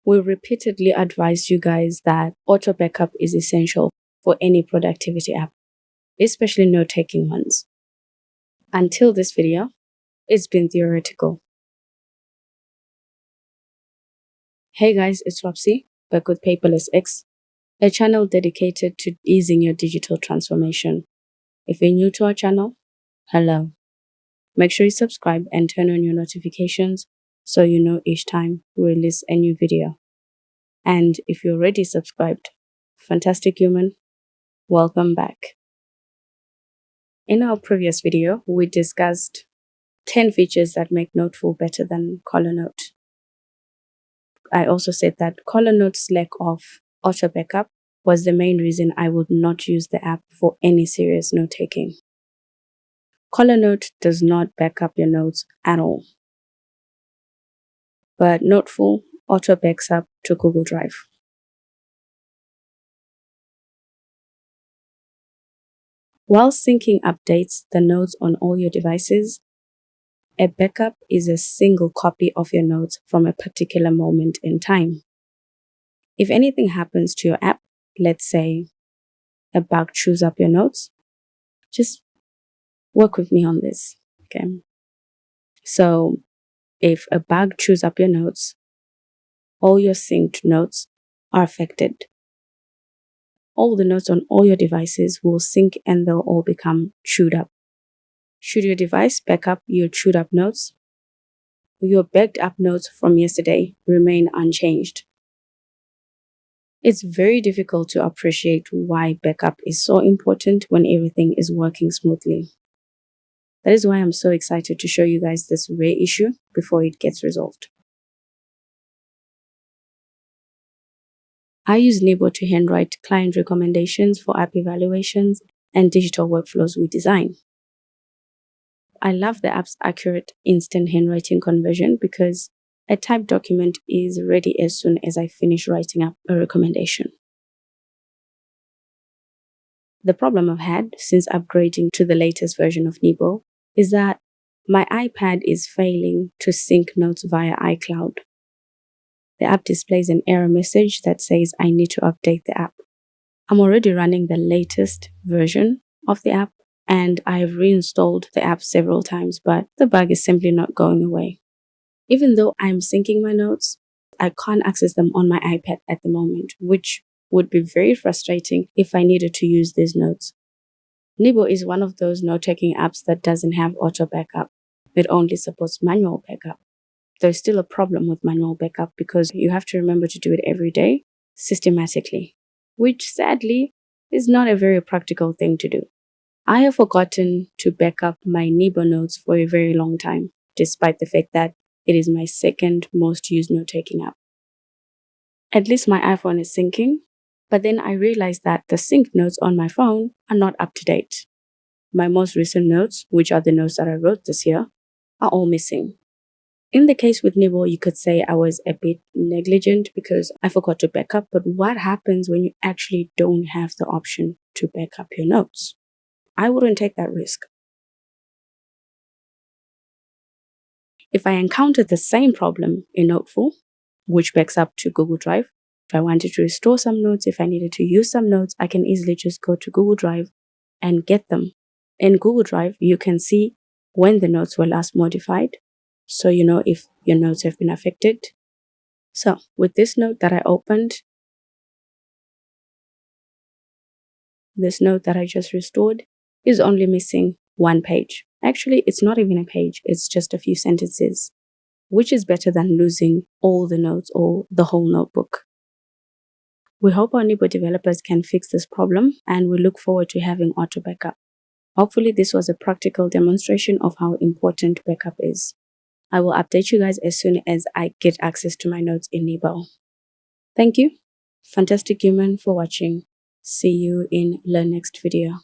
We repeatedly advise you guys that auto backup is essential for any productivity app, especially note-taking ones. Until this video, it's been theoretical. Hey guys, it's Robsy, back with Paperless X, a channel dedicated to easing your digital transformation. If you're new to our channel, hello. Make sure you subscribe and turn on your notifications so you know each time we release a new video. And if you're already subscribed, fantastic human, welcome back. In our previous video, we discussed 10 features that make Noteful better than Color Note. I also said that Color Note's lack of auto backup was the main reason I would not use the app for any serious note-taking. Color Note does not back up your notes at all, but Noteful auto backs up to Google Drive. While syncing updates the notes on all your devices, a backup is a single copy of your notes from a particular moment in time. If anything happens to your app, let's say a bug chews up your notes, just work with me on this, okay? So if a bug chews up your notes, all your synced notes are affected. All the notes on all your devices will sync and they'll all become chewed up. Should your device back up your chewed up notes, your backed up notes from yesterday remain unchanged. It's very difficult to appreciate why backup is so important when everything is working smoothly. That is why I'm so excited to show you guys this rare issue before it gets resolved. I use Nebo to handwrite client recommendations for app evaluations and digital workflows we design. I love the app's accurate instant handwriting conversion because a typed document is ready as soon as I finish writing up a recommendation. The problem I've had since upgrading to the latest version of Nebo is that my iPad is failing to sync notes via iCloud. The app displays an error message that says I need to update the app. I'm already running the latest version of the app and I've reinstalled the app several times, but the bug is simply not going away. Even though I'm syncing my notes, I can't access them on my iPad at the moment, which would be very frustrating if I needed to use these notes. Nebo is one of those note-taking apps that doesn't have auto backup. It only supports manual backup. There's still a problem with manual backup because you have to remember to do it every day, systematically, which sadly is not a very practical thing to do. I have forgotten to back up my Nebo notes for a very long time, despite the fact that it is my second most used note-taking app. At least my iPhone is syncing, but then I realized that the synced notes on my phone are not up to date. My most recent notes, which are the notes that I wrote this year, are all missing. In the case with Nebo, you could say I was a bit negligent because I forgot to back up, but what happens when you actually don't have the option to back up your notes? I wouldn't take that risk. If I encountered the same problem in Noteful, which backs up to Google Drive, if I wanted to restore some notes, if I needed to use some notes, I can easily just go to Google Drive and get them. In Google Drive, you can see when the notes were last modified, so you know if your notes have been affected. So with this note that I opened, this note that I just restored is only missing one page. Actually, it's not even a page, it's just a few sentences, which is better than losing all the notes or the whole notebook. We hope our Nebo developers can fix this problem and we look forward to having auto backup. Hopefully this was a practical demonstration of how important backup is. I will update you guys as soon as I get access to my notes in Nebo. Thank you, fantastic human, for watching. See you in the next video.